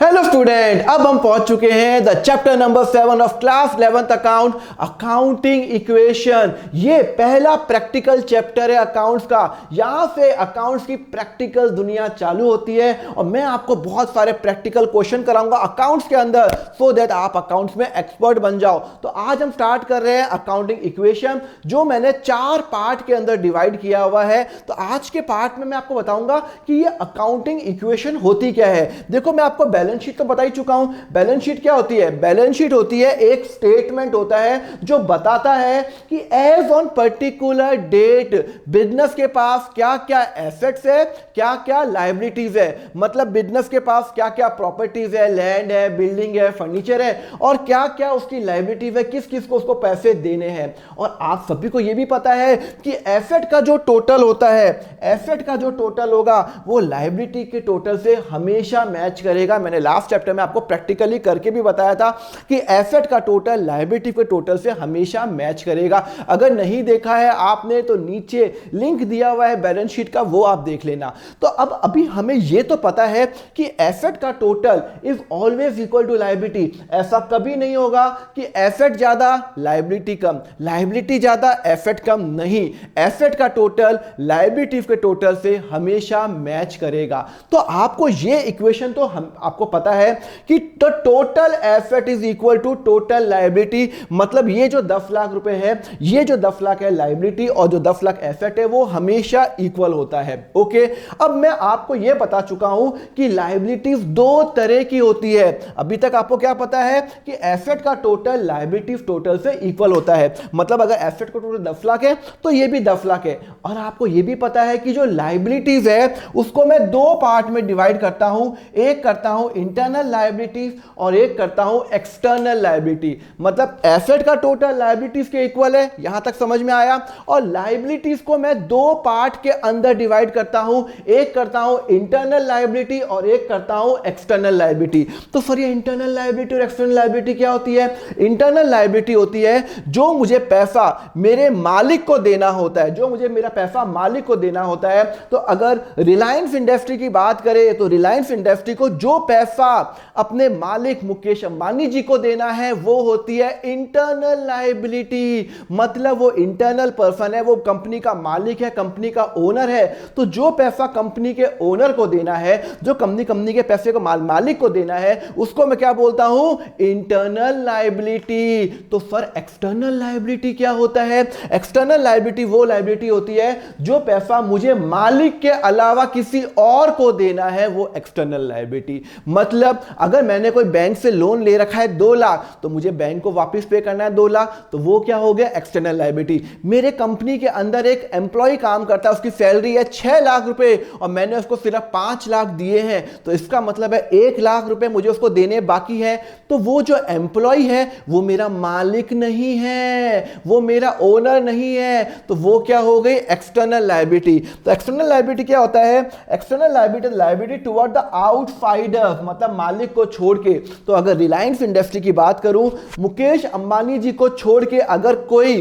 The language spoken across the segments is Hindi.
हेलो स्टूडेंट, अब हम पहुंच चुके हैं the chapter number 7 of class 11th account accounting equation. ये पहला प्रैक्टिकल चैप्टर है अकाउंट्स का। यहां से अकाउंट्स की प्रैक्टिकल दुनिया चालू होती है और मैं आपको बहुत सारे प्रैक्टिकल क्वेश्चन कराऊंगा अकाउंट्स के अंदर, सो दैट आप अकाउंट्स में एक्सपर्ट बन जाओ। तो आज हम स्टार्ट कर रहे हैं अकाउंटिंग इक्वेशन, जो मैंने 4 पार्ट के अंदर डिवाइड किया हुआ है। तो आज के पार्ट में मैं आपको बताऊंगा कि ये अकाउंटिंग इक्वेशन होती क्या है। देखो, मैं आपको बैलेंस शीट तो बता ही चुका हूं। बैलेंस शीट क्या होती है? बैलेंस शीट होती है एक स्टेटमेंट होता है जो बताता है कि as on particular date business के पास क्या क्या एसेट्स है, क्या क्या लायबिलिटीज है। मतलब बिजनेस के पास क्या क्या प्रॉपर्टीज है, लैंड है, बिल्डिंग है, फर्नीचर है, और क्या क्या उसकी लायबिलिटीज है, किस किस को उसको पैसे देने हैं। और आप सभी को यह भी पता है कि एसेट का जो टोटल होता है, एसेट का जो टोटल होगा वो लायबिलिटी के टोटल से हमेशा मैच करेगा। मैंने लास्ट चैप्टर में आपको प्रैक्टिकली करके भी बताया था कि एसेट का टोटल लायबिलिटी के टोटल से हमेशा मैच करेगा। अगर नहीं देखा है आपने तो नीचे लिंक दिया हुआ है बैलेंस शीट का, वो आप देख लेना। तो अब अभी हमें यह तो पता है कि एसेट का total is always equal to liability. ऐसा कभी नहीं होगा कि एसेट ज्यादा लायबिलिटी कम, लायबिलिटी ज्यादा एसेट कम, नहीं। एसेट का टोटल लायबिलिटी के टोटल से हमेशा मैच करेगा। तो आपको यह इक्वेशन तो हम आपको पता है कि total asset is equal to total liability. मतलब ये जो 10 लाख रुपए है, ये जो 10 लाख है लायबिलिटी और जो 10 लाख एसेट है, वो हमेशा इक्वल होता है। ओके, अब मैं आपको यह बता चुका हूं कि लायबिलिटीज 2 तरह की होती है। अभी तक आपको क्या पता है कि एसेट का टोटल लायबिलिटीज टोटल से इक्वल होता है। मतलब अगर एसेट का टोटल 10 लाख है तो ये भी 10 लाख है। और आपको यह भी पता है कि जो लायबिलिटीज है उसको मैं 2 पार्ट में डिवाइड करता हूं। एक करता हूं इंटरनल लायबिलिटीज और एक करता हूं एक्सटर्नल लायबिलिटी। मतलब एसेट का टोटल लायबिलिटीज के इक्वल है, यहां तक समझ में आया। और लायबिलिटीज को मैं 2 पार्ट के अंदर डिवाइड करता हूं। एक करता हूं इंटरनल लायबिलिटी और एक करता हूं एक्सटर्नल लायबिलिटी। तो फिर ये इंटरनल लायबिलिटी और एक्सटर्नल लायबिलिटी क्या होती है? इंटरनल लायबिलिटी होती है जो मुझे पैसा मेरे मालिक को देना होता है, जो मुझे मेरा पैसा मालिक को देना होता है। तो अगर रिलायंस इंडस्ट्री की बात करें तो रिलायंस इंडस्ट्री को जो पैसा अपने मालिक मुकेश अंबानी जी को देना है वो होती है इंटरनल लायबिलिटी। मतलब वो इंटरनल पर्सन है, वो कंपनी का मालिक है, कंपनी का ओनर है। तो जो पैसा कंपनी के ओनर को देना है, जो कंपनी के पैसे को मालिक को देना है, उसको मैं क्या बोलता हूं? Internal liability. तो फिर एक्सटर्नल लायबिलिटी क्या होता है? एक्सटर्नल लायबिलिटी वो लायबिलिटी होती है जो पैसा मुझे मालिक के अलावा किसी और को देना है, वो एक्सटर्नल लायबिलिटी। मतलब अगर मैंने कोई बैंक से लोन ले रखा है 2 लाख, तो मुझे बैंक को वापस पे करना है 2 लाख, तो वो क्या हो गया? External liability. मेरे कंपनी के अंदर एक एम्प्लॉय काम करता है, उसकी सैलरी है 6 लाख रुपए और मैंने उसको सिर्फ 5 लाख दिए हैं, तो इसका मतलब है 1 लाख रुपए मुझे उसको देने बाकी है। तो वो जो एम्प्लॉय है वो मेरा मालिक नहीं है, वो मेरा ओनर नहीं है। तो वो क्या हो गई? External liability. तो एक्सटर्नल लायबिलिटी क्या होता है? External liability toward the outsider, मतलब मालिक को छोड़ के। तो अगर रिलायंस इंडस्ट्री की बात करूं, मुकेश अंबानी जी को छोड़ के अगर कोई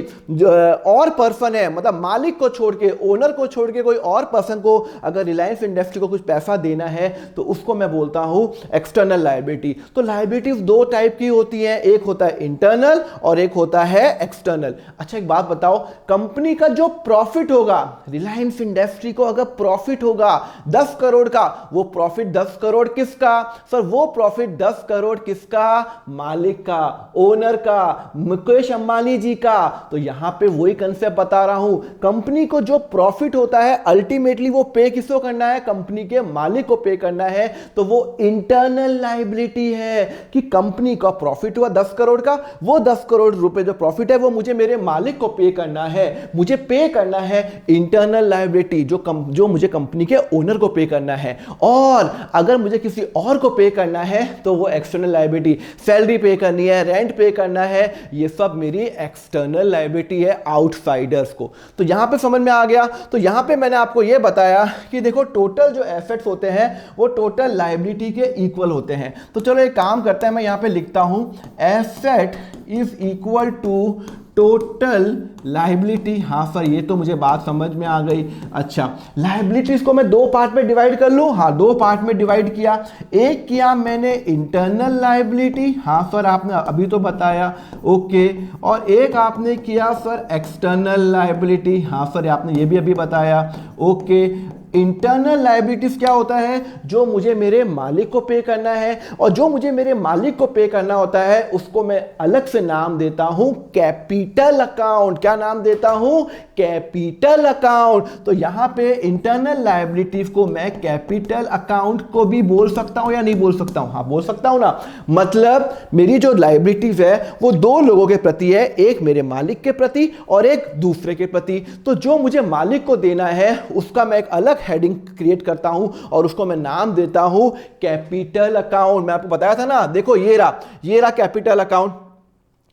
और पर्सन है, मतलब मालिक को छोड़ के, ओनर को छोड़ के कोई और पर्सन को अगर रिलायंस इंडस्ट्री को कुछ पैसा देना है, तो उसको मैं बोलता हूं एक्सटर्नल लायबिलिटी। तो लायबिलिटीज 2 टाइप की होती है, एक होता है इंटरनल और एक होता है एक्सटर्नल। अच्छा, एक बात बताओ, कंपनी का जो प्रॉफिट होगा, रिलायंस इंडस्ट्री को अगर प्रॉफिट होगा 10 करोड़ का, वो प्रॉफिट 10 करोड़ किसका? सर, वो प्रॉफिट 10 करोड़ किसका? मालिक का, ओनर का, मुकेश अंबानी जी का। तो यहां पे वही कंसेप्ट बता रहा हूं, कंपनी को जो प्रॉफिट होता है अल्टीमेटली वो पे किसको करना है? कंपनी के मालिक को पे करना है। तो वो इंटरनल लायबिलिटी है कि कंपनी का प्रॉफिट हुआ 10 करोड़ का, वो 10 करोड़ रुपए जो प्रॉफिट है वो मुझे मेरे मालिक को पे करना है, मुझे पे करना है। इंटरनल लायबिलिटी जो मुझे कंपनी के ओनर को पे करना है। और अगर मुझे किसी और को पे करना है तो वो एक्सटर्नल लायबिलिटी, सैलरी पे करनी है, रेंट पे करना है, ये सब मेरी एक्सटर्नल लायबिलिटी है आउटसाइडर्स को। तो यहां पे समझ में आ गया। तो यहां पे मैंने आपको ये बताया कि देखो, टोटल जो एसेट्स होते हैं वो टोटल लायबिलिटी के इक्वल होते हैं। तो चलो एक काम करते हैं, मैं यहां पे लिखता हूं asset is equal to total liability. हाँ सर, ये तो मुझे बात समझ में आ गई। अच्छा, लाइबिलिटीज को मैं दो पार्ट में डिवाइड कर लूँ। हाँ, दो पार्ट में डिवाइड किया। एक किया मैंने इंटरनल लाइबिलिटी, हाँ सर आपने अभी तो बताया, ओके। और एक आपने किया सर एक्सटर्नल लाइबिलिटी, हाँ सर आपने ये भी अभी बताया, ओके। इंटरनल लाइबिलिटीज क्या होता है? जो मुझे मेरे मालिक को पे करना है, और जो मुझे मेरे मालिक को पे करना होता है उसको मैं अलग से नाम देता हूं कैपिटल अकाउंट। क्या नाम देता हूं? Capital account. तो यहां पे इंटरनल लाइबिलिटीज को मैं कैपिटल अकाउंट को भी बोल सकता हूं या नहीं बोल सकता हूं? हाँ बोल सकता हूं ना। मतलब मेरी जो लाइबिलिटीज है वो दो लोगों के प्रति है, एक मेरे मालिक के प्रति और एक दूसरे के प्रति। तो जो मुझे मालिक को देना है उसका मैं एक अलग हेडिंग क्रिएट करता हूं और उसको मैं नाम देता हूं कैपिटल अकाउंट। मैं आपको बताया था ना, देखो ये रहा कैपिटल अकाउंट।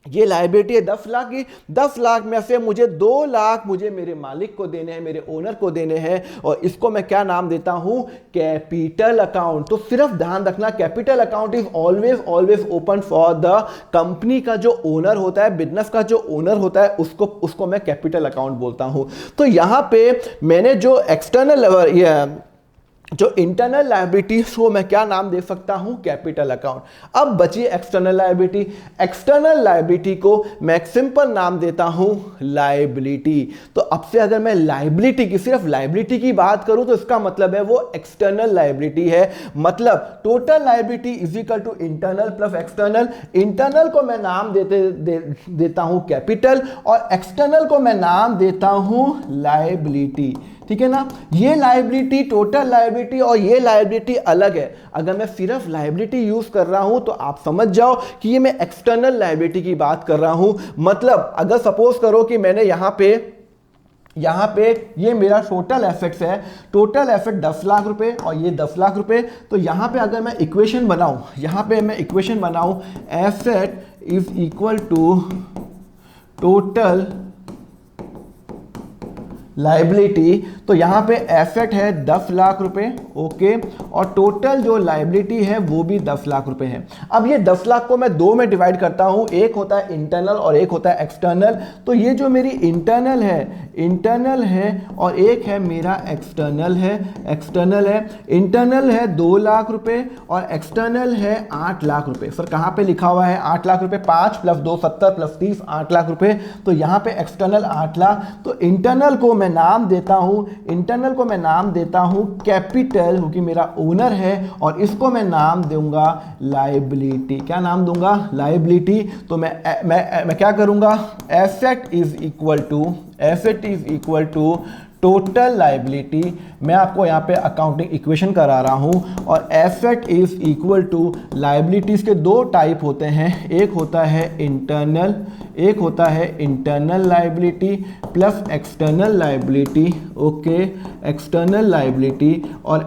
ये लायबिलिटी है 10 लाख की। 10 लाख में से मुझे 2 लाख मुझे मेरे मालिक को देने हैं, मेरे ओनर को देने हैं, और इसको मैं क्या नाम देता हूं? Capital account. तो सिर्फ ध्यान रखना, capital account is always open for the company का जो ओनर होता है, बिजनेस का जो ओनर होता है, उसको मैं कैपिटल अकाउंट बोलता हूं। तो यहां पे मैंने जो एक्सटर्नल जो इंटरनल लायबिलिटीज को मैं क्या नाम दे सकता हूं? Capital account. अब बची एक्सटर्नल लायबिलिटी। एक्सटर्नल लायबिलिटी को मैं एक सिंपल नाम देता हूं लायबिलिटी। तो अब से अगर मैं लायबिलिटी की, सिर्फ लायबिलिटी की बात करूं तो इसका मतलब है वो एक्सटर्नल लायबिलिटी है। मतलब total liability is equal to internal plus external. Internal को मैं नाम देता हूं कैपिटल, और एक्सटर्नल को मैं नाम देता हूं लायबिलिटी। ठीक है ना। ये लायबिलिटी, टोटल लायबिलिटी और ये लायबिलिटी अलग है। अगर मैं सिर्फ लायबिलिटी यूज कर रहा हूं तो आप समझ जाओ कि ये मैं एक्सटर्नल लायबिलिटी की बात कर रहा हूं। मतलब अगर सपोज करो कि मैंने यहां पे ये मेरा टोटल एसेट्स है, टोटल एसेट 10 लाख रुपए और ये 10 लाख रुपए। तो यहां पे अगर मैं इक्वेशन बनाऊं, asset is equal to total liability, तो यहां पे एसेट है 10 लाख रुपए, ओके, और टोटल जो लाइबिलिटी है वो भी 10 लाख रुपए है। अब ये 10 लाख को मैं दो में डिवाइड करता हूं, एक होता है इंटरनल और एक होता है एक्सटर्नल। तो ये जो मेरी इंटरनल है और एक है मेरा एक्सटर्नल है। इंटरनल है 2 लाख रुपए और एक्सटर्नल है 8 लाख रुपए। सर कहां पे लिखा हुआ है 8 लाख रुपए? 5 प्लस 2 17 प्लस 30 8 लाख रुपए। तो यहां पे एक्सटर्नल 8 लाख। तो इंटरनल को मैं नाम देता हूं कैपिटल, क्योंकि मेरा ओनर है, और इसको मैं नाम दूंगा लायबिलिटी। क्या नाम दूंगा? लायबिलिटी। तो मैं क्या करूंगा? Asset is equal to total liability. मैं आपको यहाँ पे अकाउंटिंग इक्वेशन करा रहा हूँ, और asset is equal to liabilities के दो टाइप होते हैं, एक होता है internal liability plus external liability, okay, external liability और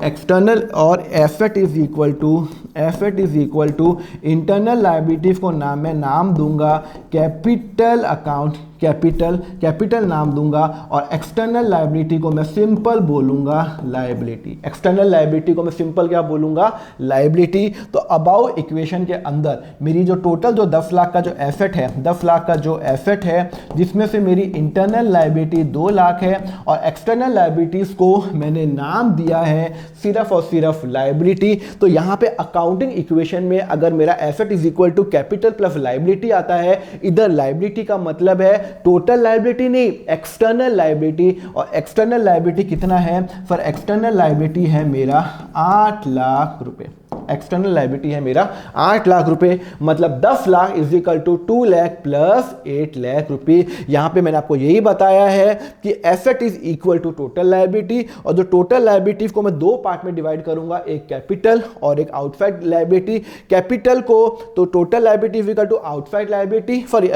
asset is equal to internal liabilities को मैं नाम दूंगा कैपिटल अकाउंट, कैपिटल नाम दूंगा, और एक्सटर्नल लायबिलिटी को मैं सिंपल बोलूंगा लायबिलिटी। एक्सटर्नल लायबिलिटी को मैं सिंपल क्या बोलूंगा? लायबिलिटी। तो अबाउ इक्वेशन के अंदर मेरी जो टोटल जो 10 लाख का जो एसेट है, 10 लाख का जो एसेट है, जिसमें से मेरी इंटरनल लायबिलिटी 2 लाख है और एक्सटर्नल लायबिलिटीज को मैंने नाम दिया है सिर्फ और सिर्फ लायबिलिटी। तो यहाँ पे अकाउंटिंग इक्वेशन में अगर मेरा asset is equal to capital plus liability आता है, इधर लायबिलिटी का मतलब है टोटल लायबिलिटी नहीं, एक्सटर्नल लायबिलिटी। और एक्सटर्नल लायबिलिटी कितना है? फॉर एक्सटर्नल लायबिलिटी है मेरा 8 लाख रुपए। एक्सटर्नल लायबिलिटी है मेरा 8 लाख रुपए। मतलब 10 lakh is equal to 2 lakh plus 8 lakh रुपए। यहां पे मैंने आपको यही बताया है कि asset is equal to total liability, और जो टोटल लायबिलिटी को मैं दो पार्ट में डिवाइड करूंगा, एक कैपिटल और एक आउटसाइड लायबिलिटी। कैपिटल को तो total liability is equal to outside liability, sorry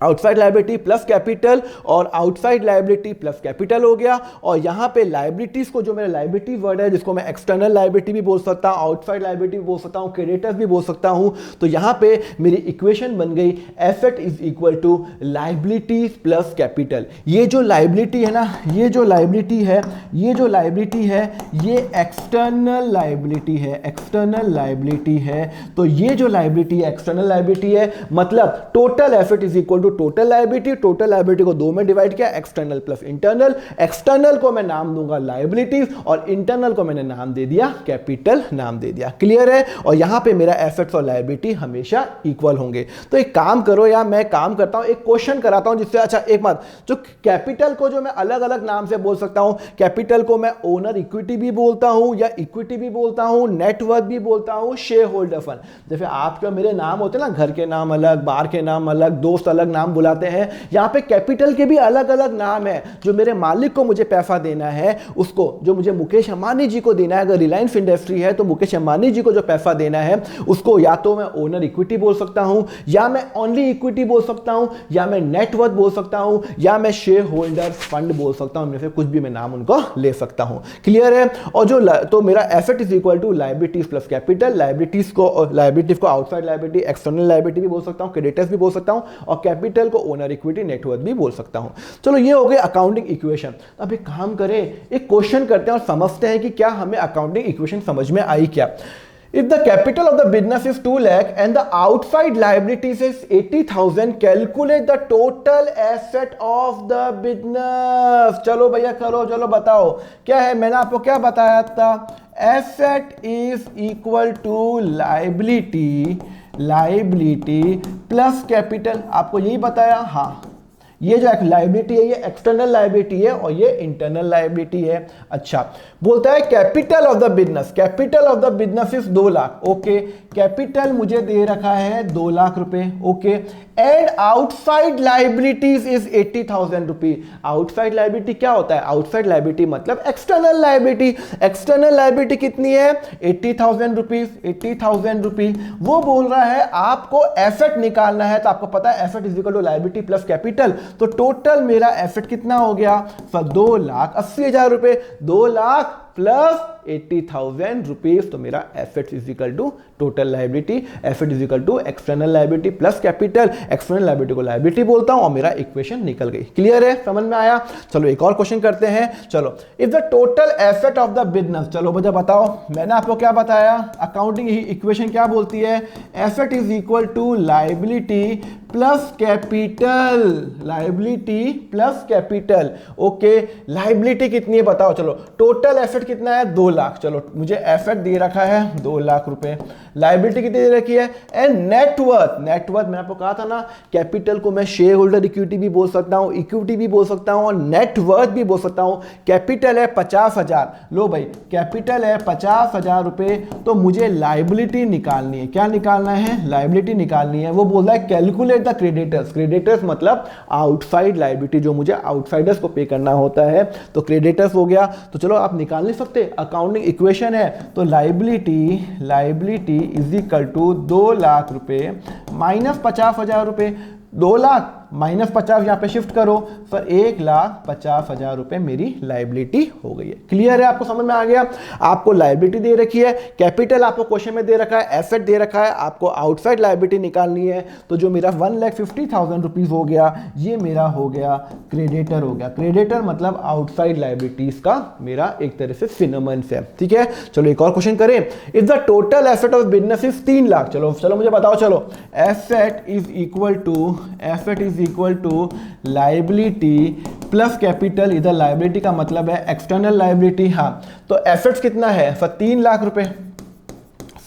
outside liability plus capital, और आउटसाइड लायबिलिटी प्लस कैपिटल हो गया। और यहाँ पे लायबिलिटीज को, जो मेरा लायबिलिटी वर्ड है जिसको मैं एक्सटर्नल लायबिलिटी भी बोल सकता हूँ, आउटसाइड लायबिलिटी भी बोल सकता हूँ, क्रेडिटर्स भी बोल सकता हूँ। तो यहाँ पे मेरी इक्वेशन बन गई asset is equal to liabilities plus capital. ये जो लायबिलिटी है ना, ये जो लायबिलिटी है ये एक्सटर्नल लायबिलिटी है। तो ये जो लायबिलिटी है एक्सटर्नल लायबिलिटी है। मतलब total asset is equal to to total liability, total liability को दो में डिवाइड किया, एक्सटर्नल प्लस इंटरनल, एक्सटर्नल को मैं नाम दूंगा लायबिलिटीज और इंटरनल को मैंने नाम दे दिया कैपिटल नाम दे दिया। क्लियर है? और यहां पे मेरा एसेट्स और लायबिलिटी हमेशा इक्वल होंगे। तो एक काम करो या मैं काम करता हूं, एक क्वेश्चन कराता हूं जिससे, अच्छा एक बात, जो कैपिटल को जो मैं अलग अलग नाम से बोल सकता हूं, कैपिटल को मैं ओनर इक्विटी भी बोलता हूं या इक्विटी भी बोलता हूं, नेटवर्थ भी बोलता हूं, शेयर होल्डर फंड। जैसे आपके मेरे नाम होते हैं ना, घर के नाम अलग, बाहर के नाम अलग, दोस्त अलग नाम बुलाते हैं, यहां पे कैपिटल के भी अलग अलग नाम है। जो मेरे मालिक को मुझे पैसा देना है उसको, जो मुझे मुकेश अंबानी जी को देना है, अगर रिलायंस इंडस्ट्री है तो मुकेश अंबानी जी को जो पैसा देना है उसको या तो मैं ओनर इक्विटी बोल सकता हूं, या मैं ओनली इक्विटी बोल सकता हूं, या मैं नेटवर्थ बोल सकता हूं, या मैं शेयर होल्डर फंड बोल सकता हूं। इनमें से कुछ भी मैं नाम उनको ले सकता हूं। क्लियर है? और जो तो मेरा asset is equal to liabilities plus capital, liabilities को आउटसाइड लायबिलिटी, एक्सटर्नल लायबिलिटी भी बोल सकता हूं, क्रेडिटर्स भी बोल सकता हूं, और कैपिटल को ओनर इक्विटी, नेटवर्थ भी बोल सकता हूं। चलो ये हो गई अकाउंटिंग इक्वेशन। अब एक काम करें, एक क्वेश्चन करते हैं और समझते हैं कि क्या हमें अकाउंटिंग इक्वेशन समझ में आई क्या। If the capital of the business is 2 lakh and the outside liabilities is 80,000, calculate the total asset of the business। चलो भैया करो, चलो बताओ क्या है। मैंने आपको क्या बताया था? Asset is equal to liability plus capital. आपको यही बताया? हाँ, ये जो लायबिलिटी है ये एक्सटर्नल लायबिलिटी है और ये इंटरनल लायबिलिटी है। अच्छा, बोलता है capital of the business, capital of the business is 2 lakh. Okay, capital मुझे दे रखा है 2 लाख रुपए। Okay, and outside liabilities is 80,000 rupee. Outside liability क्या होता है? आउटसाइड लायबिलिटी मतलब एक्सटर्नल लायबिलिटी। एक्सटर्नल लायबिलिटी कितनी है? 80,000 रुपीज, 80,000 रुपी। वो बोल रहा है आपको एसेट निकालना है, तो आपको पता है asset is equal to liability plus capital. तो टोटल मेरा एसेट कितना हो गया? 2,80,000 रुपए। 2 लाख प्लस 80,000 रुपीज, तो मेरा asset is equal to total liability, asset is equal to external liability plus capital. External liability को लायबिलिटी बोलता हूं और मेरा इक्वेशन निकल गई। क्लियर है? समझ में आया? चलो एक और क्वेश्चन करते हैं। चलो, if the total asset of the business, चलो मुझे बताओ, मैंने आपको क्या बताया? अकाउंटिंग इक्वेशन क्या बोलती है? Asset is equal to liability plus capital, liability plus capital. Okay, liability कितनी है बताओ। चलो, टोटल एसेट कितना है? 2 लाख। चलो, मुझे एसेट दे रखा है 2 लाख रुपए, लायबिलिटी कितनी दे रखी है? एंड नेटवर्थ, नेटवर्थ मैंने आपको कहा था ना, कैपिटल को मैं शेयर होल्डर इक्विटी भी बोल सकता हूं, इक्विटी भी बोल सकता हूं और नेटवर्थ भी बोल सकता हूं। कैपिटल है 50,000। लो भाई, कैपिटल है 50,000 रुपए, तो मुझे लायबिलिटी निकालनी है। क्या निकालना है? लायबिलिटी निकालनी है। वो बोल रहा है कैलकुलेट द क्रेडिटर्स। क्रेडिटर्स मतलब आउटसाइड लायबिलिटी, जो मुझे आउटसाइडर्स को पे करना होता है, तो क्रेडिटर्स हो गया। तो चलो आप निकाल नहीं सकते, अकाउंटिंग इक्वेशन है, तो liability is equal to 2 lakh रुपए माइनस 50,000 रुपए। 2 लाख माइनस 50 यहां पे शिफ्ट करो, फिर 1,50,000 रुपए मेरी लायबिलिटी हो गई है। क्लियर है? आपको समझ में आ गया? आपको लायबिलिटी दे रखी है, कैपिटल आपको क्वेश्चन में दे रखा है, एसेट दे रखा है, आपको आउटसाइड लायबिलिटी निकालनी है। तो जो मेरा 1,50,000 रुपीज हो गया, ये मेरा हो गया क्रेडिटर हो गया। क्रेडिटर मतलब आउटसाइड लायबिलिटीज का मेरा एक तरह से सिनोनिम्स है। ठीक है, चलो एक और क्वेश्चन करें। If the total asset of business is 3 lakh. चलो मुझे बताओ, चलो asset is equal to liability plus capital. इधर लायबिलिटी का मतलब है एक्सटर्नल लायबिलिटी। हाँ, तो एसेट्स कितना है? 3 लाख रुपए,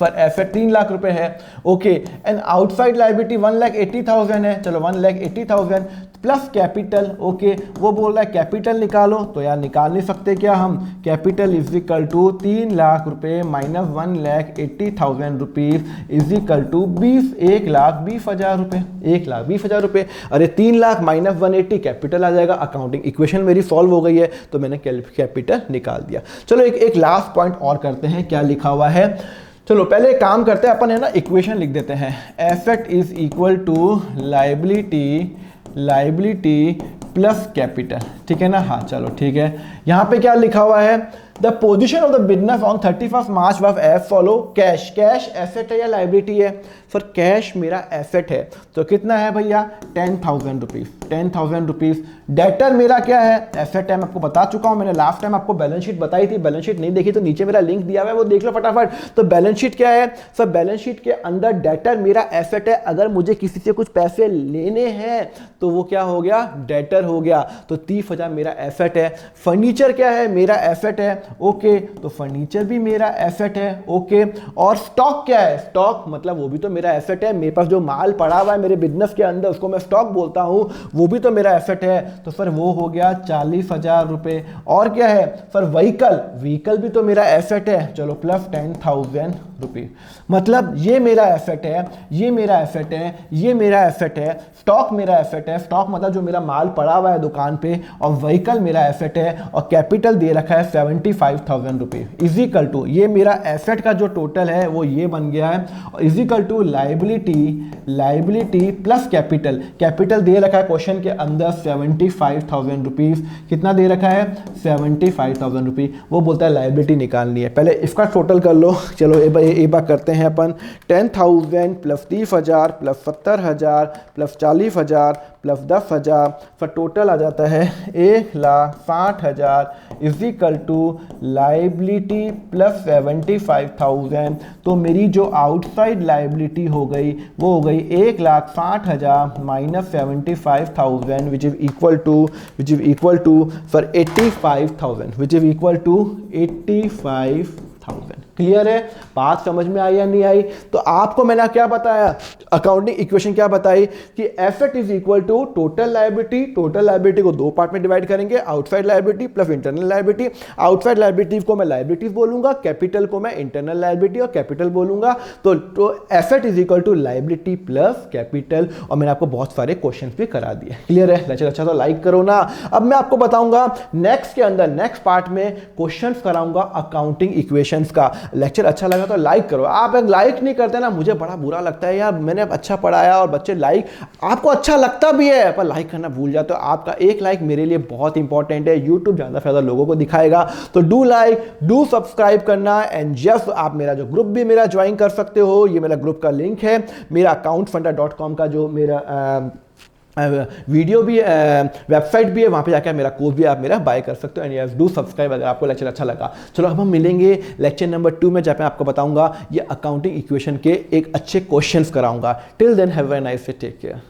फॉर एसेट 3 लाख रुपए है। ओके, एंड आउटसाइड लायबिलिटी 1,80,000 है। चलो 1,80,000 प्लस कैपिटल। ओके, वो बोल रहा है कैपिटल निकालो, तो यार निकाल नहीं सकते क्या हम? Capital is equal to 3 lakh रुपए minus 1,80,000 rupees is equal to 1,20,000 रुपए। 1,20,000 रुपए। अरे 3 लाख माइनस 180 कैपिटल आ जाएगा। अकाउंटिंग इक्वेशन मेरी सॉल्व हो गई है, तो मैंने कैपिटल निकाल दिया। चलो एक लास्ट पॉइंट और करते हैं, क्या लिखा हुआ है। चलो पहले एक काम करते हैं, अपन है ना इक्वेशन लिख देते हैं। Asset is equal to liability plus capital. ठीक है ना? हाँ चलो ठीक है। यहाँ पे क्या लिखा हुआ है? The position of the business on 31 March was as follow. Cash, cash asset है या लाइबिलिटी है? सर कैश मेरा एसेट है, तो कितना है भैया 10,000 रुपीज, 10,000 रुपीज। डेटर मेरा क्या है? एसेट है, मैं आपको बता चुका हूं, मैंने लास्ट टाइम आपको बैलेंस शीट बताई थी, बैलेंस शीट नहीं देखी तो नीचे मेरा लिंक दिया हुआ है वो देख लो फटाफट। तो बैलेंस शीट क्या है? सर बैलेंस शीट के अंदर डेटर मेरा एसेट है, अगर मुझे किसी से कुछ पैसे लेने हैं तो वो क्या हो गया? डेटर हो गया। तो 30,000 मेरा एसेट है। फर्नीचर क्या है? मेरा एसेट है, ओके, तो फर्नीचर भी मेरा एसेट है, ओके। और स्टॉक क्या है? स्टॉक मतलब वो भी तो मेरा एसेट है, मेरे पास जो माल पड़ा हुआ है मेरे बिजनेस के अंदर उसको मैं स्टॉक बोलता हूं, वो भी तो मेरा एसेट है। तो सर वो हो गया 40,000 रुपए। और क्या है? सर व्हीकल, व्हीकल भी तो मेरा एसेट है, चलो प्लस 10,000 रुपीज। मतलब ये मेरा एसेट है, ये मेरा एसेट है, ये मेरा एसेट है, स्टॉक मेरा एसेट है, स्टॉक मतलब जो मेरा माल पड़ा हुआ है दुकान पे, और व्हीकल मेरा एसेट है, और कैपिटल दे रखा है 75,000 रुपीज। इजिकल टू ये मेरा एसेट का जो टोटल है वो ये बन गया है, और equal to liability, liability plus capital, capital दे रखा है क्वेश्चन के अंदर 75,000 रुपीज। कितना दे रखा है? 75,000 रुपीज। वो बोलता है लाइबिलिटी निकालनी है, पहले इसका टोटल कर लो। चलो एक बार करते हैं अपन, 10,000 प्लस 30,000 प्लस 70,000 प्लस 40,000 प्लस 10,000, फिर टोटल आ जाता है 1,60,000 is equal to liability plus 75,000। तो मेरी जो आउटसाइड लाइबिलिटी हो गई वो हो गई 1,60,000 minus 75,000 which is equal to for 85,000 which is equal to 85,000। Clear है? बात समझ में आई या नहीं आई? तो आपको मैंने क्या बताया, अकाउंटिंग इक्वेशन क्या बताई कि asset is equal to total liability. Total liability को दो पार्ट में डिवाइड करेंगे, outside liability plus internal liability. Outside liability को मैं लायबिलिटीज बोलूंगा, कैपिटल को मैं इंटरनल लायबिलिटी और कैपिटल बोलूंगा। तो asset is equal to liability plus capital. और मैंने आपको बहुत सारे क्वेश्चन भी करा दिए। क्लियर है? लेक्चर अच्छा तो लाइक करो ना। अब मैं आपको बताऊंगा नेक्स्ट के अंदर, नेक्स्ट पार्ट में क्वेश्चन कराऊंगा अकाउंटिंग इक्वेशंस का। लेक्चर अच्छा लगा तो लाइक करो। आप अगर लाइक नहीं करते ना मुझे बड़ा बुरा लगता है यार, मैंने अच्छा पढ़ाया और बच्चे लाइक, आपको अच्छा लगता भी है पर लाइक करना भूल जाते हो। आपका एक लाइक मेरे लिए बहुत इंपॉर्टेंट है, यूट्यूब ज्यादा से ज्यादा लोगों को दिखाएगा। तो डू लाइक, डू सब्सक्राइब करना। एंड यस, आप मेरा जो ग्रुप भी मेरा ज्वाइन कर सकते हो, ये मेरा ग्रुप का लिंक है। मेरा accountfunda.com का जो मेरा वीडियो भी वेबसाइट भी है, वहां पे जाकर मेरा कोर्स भी आप मेरा बाय कर सकते हो। एंड यस, डू सब्सक्राइब अगर आपको लेक्चर अच्छा लगा। चलो अब हम मिलेंगे लेक्चर नंबर 2 में, जहाँ पे आपको बताऊंगा ये अकाउंटिंग इक्वेशन के एक अच्छे क्वेश्चंस कराऊंगा। Till then have a nice day, take care.